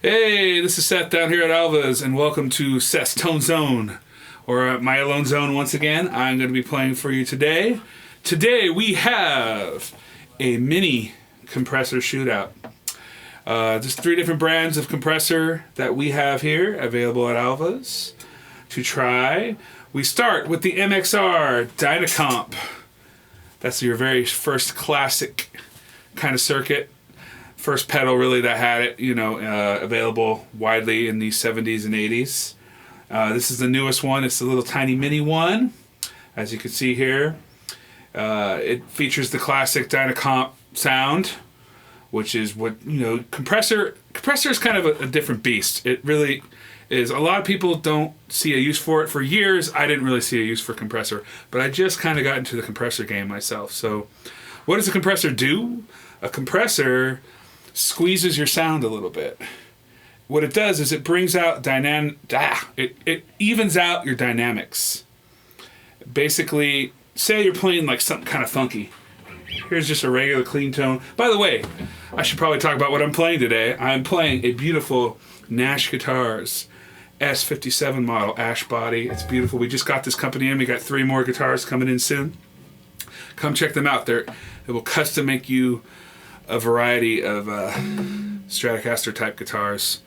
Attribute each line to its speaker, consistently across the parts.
Speaker 1: Hey, this is Seth down here at Alvas, and welcome to Seth's Tone Zone, or my alone zone once again. I'm going to be playing for you today. Today we have a mini compressor shootout. Just 3 different brands of compressor that we have here available at Alvas to try. We start with the Mxr Dyna Comp. That's your very first classic kind of circuit. First pedal really that had it, available widely in the 70s and 80s. This is the newest one. It's a little tiny mini one, as you can see here. It features the classic Dyna Comp sound, which is what, compressor is kind of a different beast. It really is. A lot of people don't see a use for it. For years, I didn't really see a use for compressor, but I just kind of got into the compressor game myself. So what does a compressor do? A compressor squeezes your sound a little bit. What it does is it brings out it evens out your dynamics. Basically, say you're playing like something kind of funky. Here's just a regular clean tone. By the way, I should probably talk about what I'm playing today. I'm playing a beautiful Nash Guitars S57 model, ash body. It's beautiful. We just got this company in. We got 3 more guitars coming in soon. Come check them out. It will custom make you a variety of Stratocaster type guitars,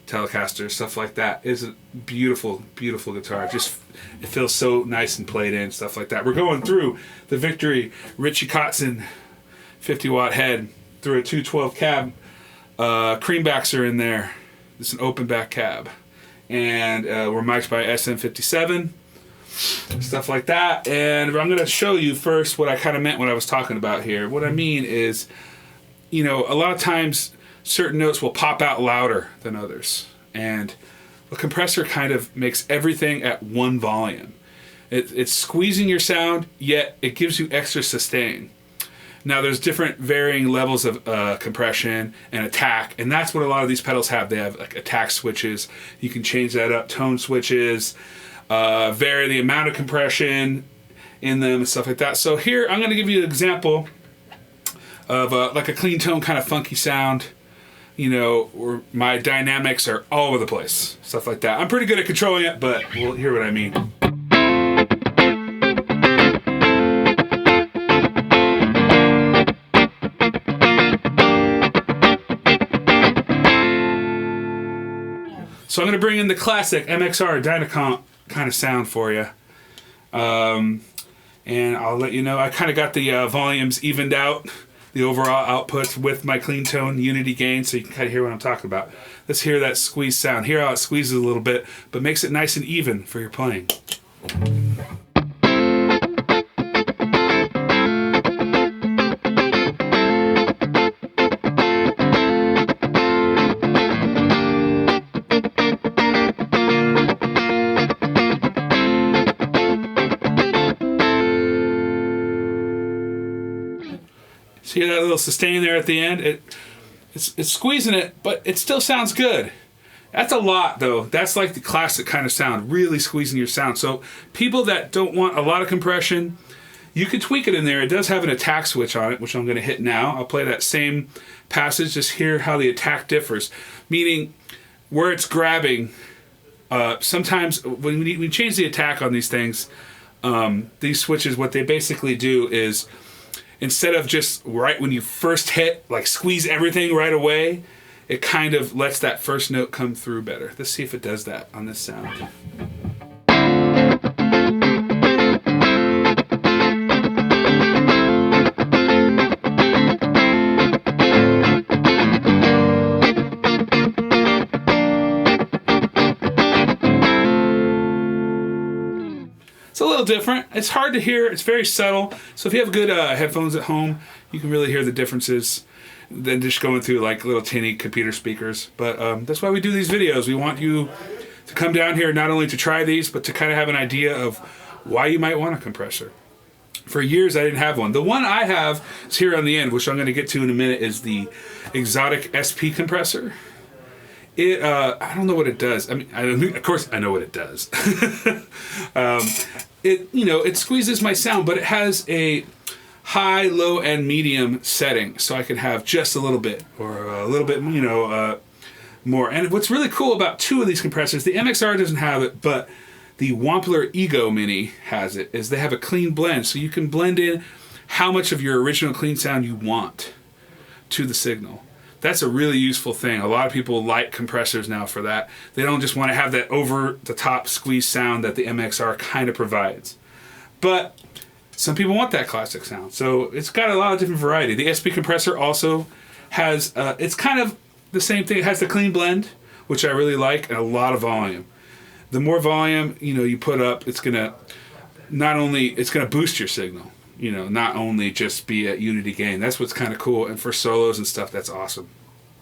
Speaker 1: Telecaster, stuff like that. It's a beautiful, beautiful guitar. It feels so nice and played in, stuff like that. We're going through the Victory Richie Kotzen 50-watt head through a 212 cab. Creambacks are in there. It's an open back cab. And we're mic'd by SM57, stuff like that. And I'm going to show you first what I kind of meant when I was talking about here. What I mean is, a lot of times certain notes will pop out louder than others. And a compressor kind of makes everything at one volume. It's squeezing your sound, yet it gives you extra sustain. Now there's different varying levels of compression and attack, and that's what a lot of these pedals have. They have like attack switches. You can change that up, tone switches, vary the amount of compression in them and stuff like that. So here I'm going to give you an example of like a clean tone kind of funky sound, where my dynamics are all over the place, stuff like that. I'm pretty good at controlling it, but we'll hear what I mean. So I'm going to bring in the classic Mxr Dyna Comp kind of sound for you. And I'll let you know, I kind of got the volumes evened out, the overall outputs with my clean tone unity gain, so you can kind of hear what I'm talking about. Let's hear that squeeze sound. Hear how it squeezes a little bit, but makes it nice and even for your playing. See that little sustain there at the end? It's squeezing it, but it still sounds good. That's a lot, though. That's like the classic kind of sound, really squeezing your sound. So people that don't want a lot of compression, you can tweak it in there. It does have an attack switch on it, which I'm going to hit now. I'll play that same passage, just hear how the attack differs. Meaning, where it's grabbing, sometimes when we change the attack on these things, these switches, what they basically do is, instead of just right when you first hit, like squeeze everything right away, it kind of lets that first note come through better. Let's see if it does that on this sound. It's a little different. It's hard to hear. It's very subtle. So if you have good headphones at home, you can really hear the differences than just going through like little tinny computer speakers. But that's why we do these videos. We want you to come down here not only to try these, but to kind of have an idea of why you might want a compressor. For years, I didn't have one. The one I have is here on the end, which I'm going to get to in a minute, is the Xotic Sp Compressor. I don't know what it does. I mean, of course I know what it does. It squeezes my sound, but it has a high, low, and medium setting, so I can have just a little bit, or a little bit, more. And what's really cool about two of these compressors, the MXR doesn't have it, but the Wampler Ego Mini has it, is they have a clean blend. So you can blend in how much of your original clean sound you want to the signal. That's a really useful thing. A lot of people like compressors now for that. They don't just want to have that over-the-top squeeze sound that the MXR kind of provides. But some people want that classic sound. So it's got a lot of different variety. The Sp Compressor also has, it's kind of the same thing. It has the clean blend, which I really like, and a lot of volume. The more volume, you put up, it's going to boost your signal. Not only just be at unity gain. That's what's kind of cool. And for solos and stuff, that's awesome.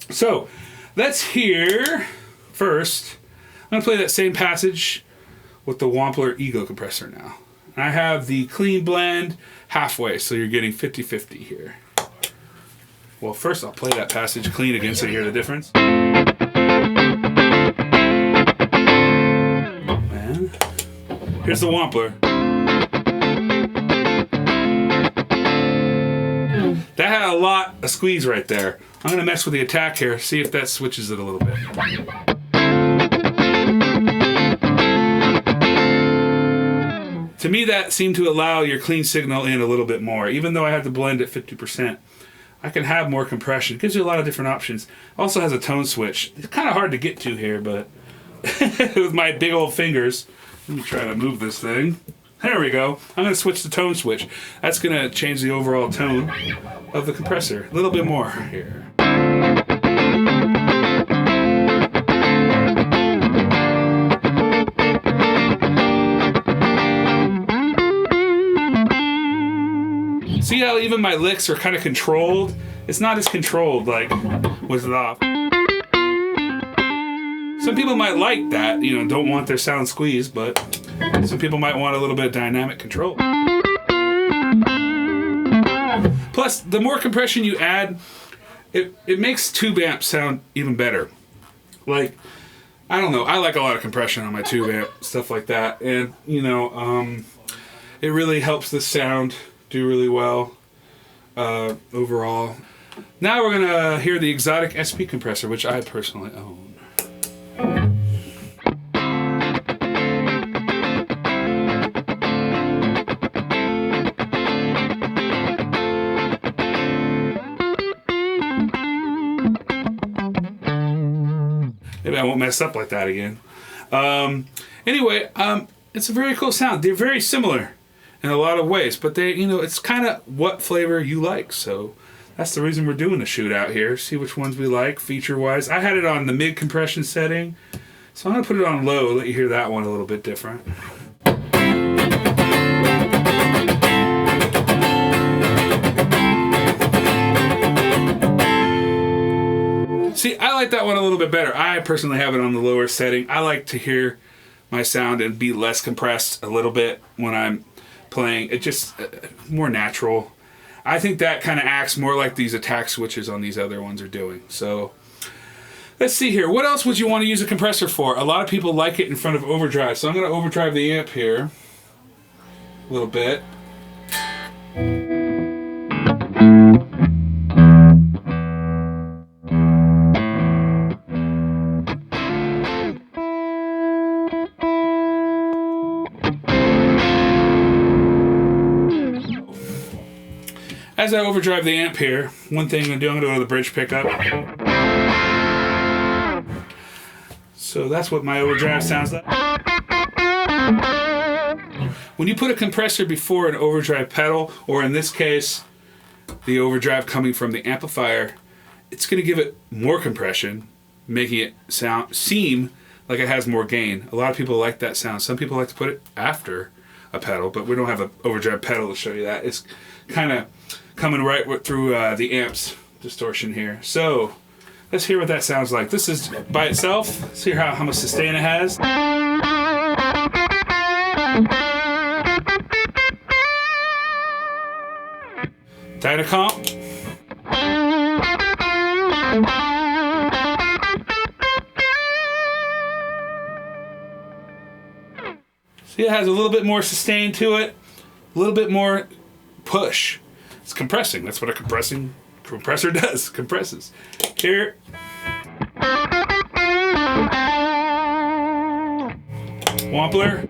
Speaker 1: So let's hear first. I'm going to play that same passage with the Wampler Ego Compressor now. I have the clean blend halfway, so you're getting 50-50 here. Well, first I'll play that passage clean again so you hear the difference. And here's the Wampler. That had a lot of squeeze right there. I'm going to mess with the attack here, see if that switches it a little bit. To me, that seemed to allow your clean signal in a little bit more. Even though I have to blend at 50%, I can have more compression. It gives you a lot of different options. Also has a tone switch. It's kind of hard to get to here, but with my big old fingers. Let me try to move this thing. There we go. I'm going to switch the tone switch. That's going to change the overall tone of the compressor. A little bit more here. See how even my licks are kind of controlled? It's not as controlled like with it off. Some people might like that, don't want their sound squeezed, but some people might want a little bit of dynamic control. Plus, the more compression you add, it makes tube amps sound even better. Like, I don't know, I like a lot of compression on my tube amp, stuff like that, and, it really helps the sound do really well overall. Now we're going to hear the Xotic Sp Compressor, which I personally own. Maybe I won't mess up like that again. Anyway, it's a very cool sound. They're very similar in a lot of ways, but they, it's kind of what flavor you like. So that's the reason we're doing a shootout here. See which ones we like feature-wise. I had it on the mid compression setting, so I'm going to put it on low, let you hear that one a little bit different. See, I like that one a little bit better. I personally have it on the lower setting. I like to hear my sound and be less compressed a little bit when I'm playing. It just more natural. I think that kind of acts more like these attack switches on these other ones are doing. So let's see here. What else would you want to use a compressor for? A lot of people like it in front of overdrive. So I'm going to overdrive the amp here a little bit. As I overdrive the amp here, one thing I'm going to do, I'm going to go to the bridge pickup. So that's what my overdrive sounds like. When you put a compressor before an overdrive pedal, or in this case, the overdrive coming from the amplifier, it's going to give it more compression, making it seem like it has more gain. A lot of people like that sound. Some people like to put it after a pedal, but we don't have an overdrive pedal to show you that. It's kind of coming right through the amp's distortion here. So let's hear what that sounds like. This is by itself. Let's hear how much sustain it has. Dyna Comp. See, it has a little bit more sustain to it, a little bit more push. It's compressing. That's what a compressor does. Compresses. Here. Wampler.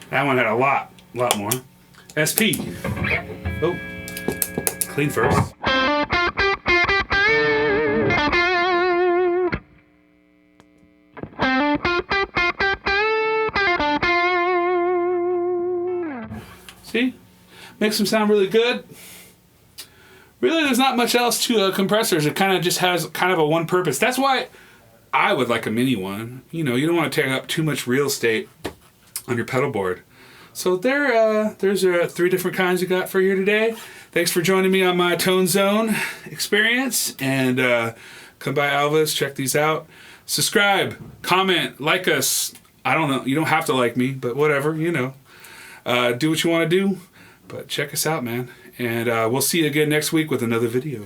Speaker 1: That one had a lot more. SP. Oh, clean first. See? Makes them sound really good. Really, there's not much else to compressors. It kind of just has kind of a one purpose. That's why I would like a mini one. You know, you don't want to take up too much real estate on your pedal board. So there's 3 different kinds we got for you today. Thanks for joining me on my Tone Zone experience. And come by Alvas, check these out. Subscribe, comment, like us. I don't know. You don't have to like me, but whatever, you know. Do what you want to do. But check us out, man. And we'll see you again next week with another video.